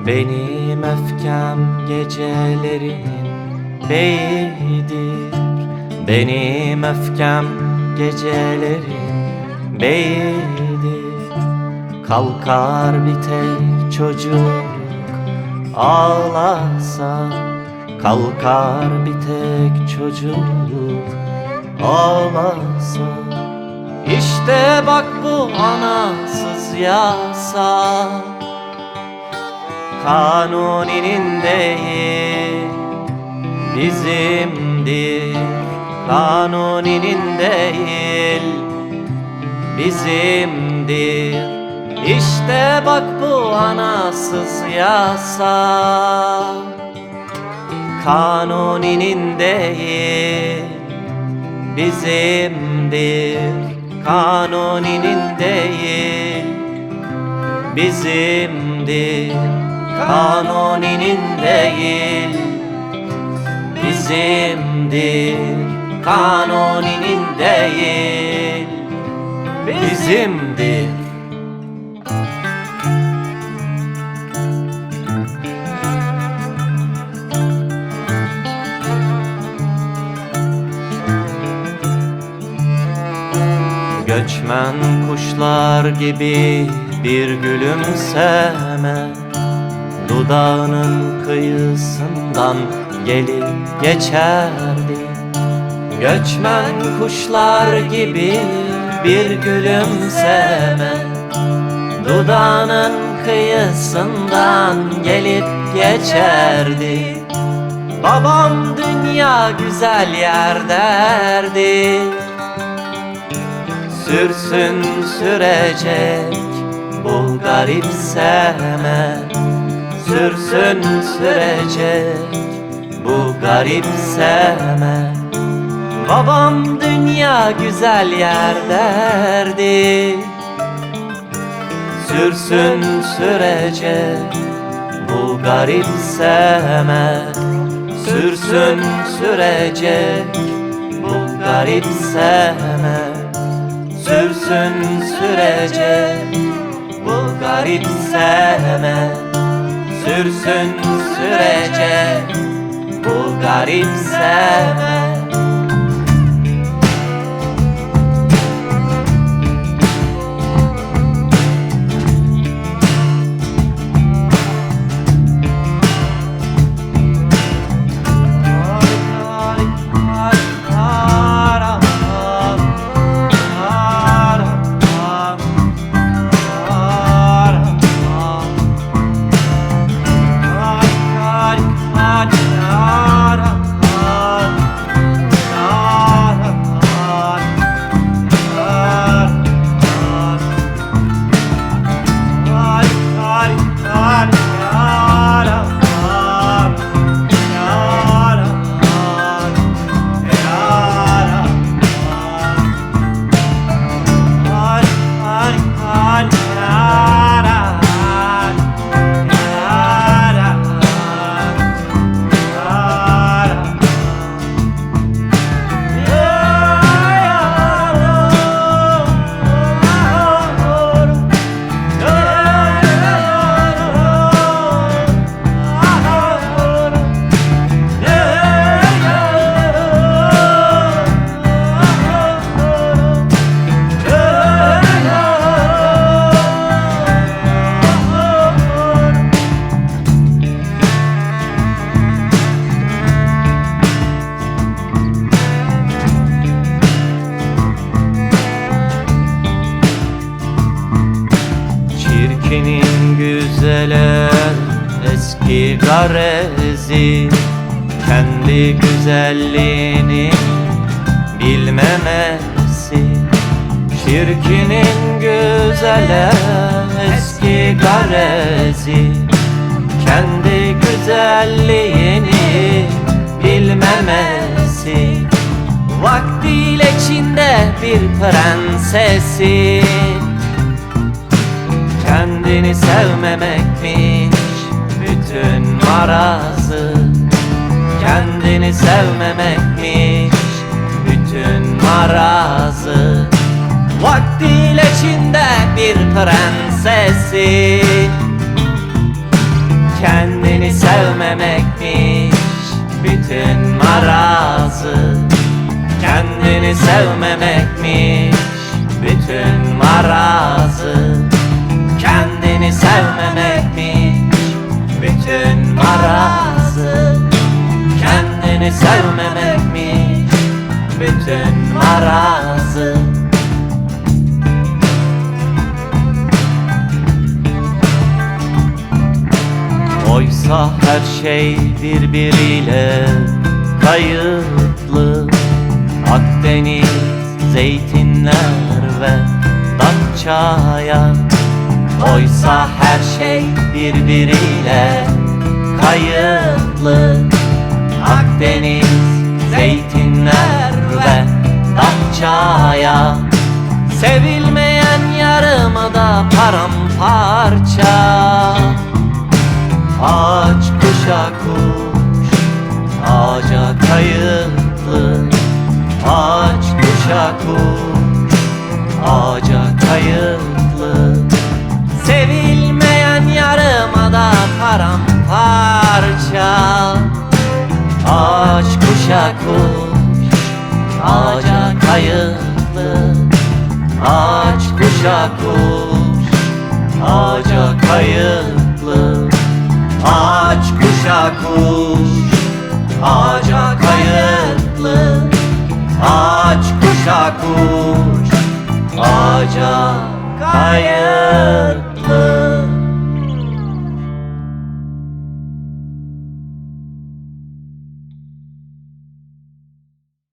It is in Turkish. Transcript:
Benim öfkem gecelerin beyidir. Benim öfkem gecelerin beyidir. Kalkar bir tek çocuk ağlasa, kalkar bir tek çocuk ağlasa. İşte bak bu anasız yasa, Kanuni'nin değil, bizimdir. Kanuni'nin değil, bizimdir. İşte bak bu anasız yasa, Kanuni'nin değil, bizimdir. Kanuni'nin değil, bizimdir. Kanuni'nin değil, bizimdir. Kanuni'nin değil, bizimdir. Göçmen kuşlar gibi bir gülümseme, dudağının kıyısından gelip geçerdi. Göçmen kuşlar gibi bir gülümseme, dudağının kıyısından gelip geçerdi. Babam dünya güzel yer derdi. Sürsün sürecek bu garip sevme, sürsün sürecek bu garip sevme. Babam dünya güzel yer derdi. Sürsün sürecek bu garip sevme, sürsün sürecek bu garip sevme. Sürsün sürecek bu garip sevme, sürsün sürecek bu garip sevme. Çirkinin güzele eski garezi, kendi güzelliğini bilmemesi. Çirkinin güzele eski garezi, kendi güzelliğini bilmemesi, vaktiyle Çin'de bir prensesi. Kendini sevmemekmiş bütün marazı, kendini sevmemekmiş bütün marazı, vaktiyle Çin'de bir prensesi. Kendini sevmemekmiş bütün marazı, kendini sevmemekmiş bütün marazı, kendini sevmemekmiş bütün marazı, kendini sevmemekmiş bütün marazı. Oysa her şey birbiriyle kayıtlı, Akdeniz, zeytinler ve Datça'ya. Oysa her şey birbiriyle kayıtlı, Akdeniz, zeytinler ve Datça'ya. Sevilmeyen yarımda paramparça, ağaç kuşa kuş, ağaca kayıtlı, ağaç kuşa kuş, ağaca kayıtlı. Sevilmeyen yarımada paramparça, ağaç kuşa kuş, ağaca kayıtlı, ağaç kuşa kuş, ağaca kayıtlı. Ağaç kuşa kuş, ağaca kayıtlı, ağaç kuşa kuş, ağaca kayıtlı.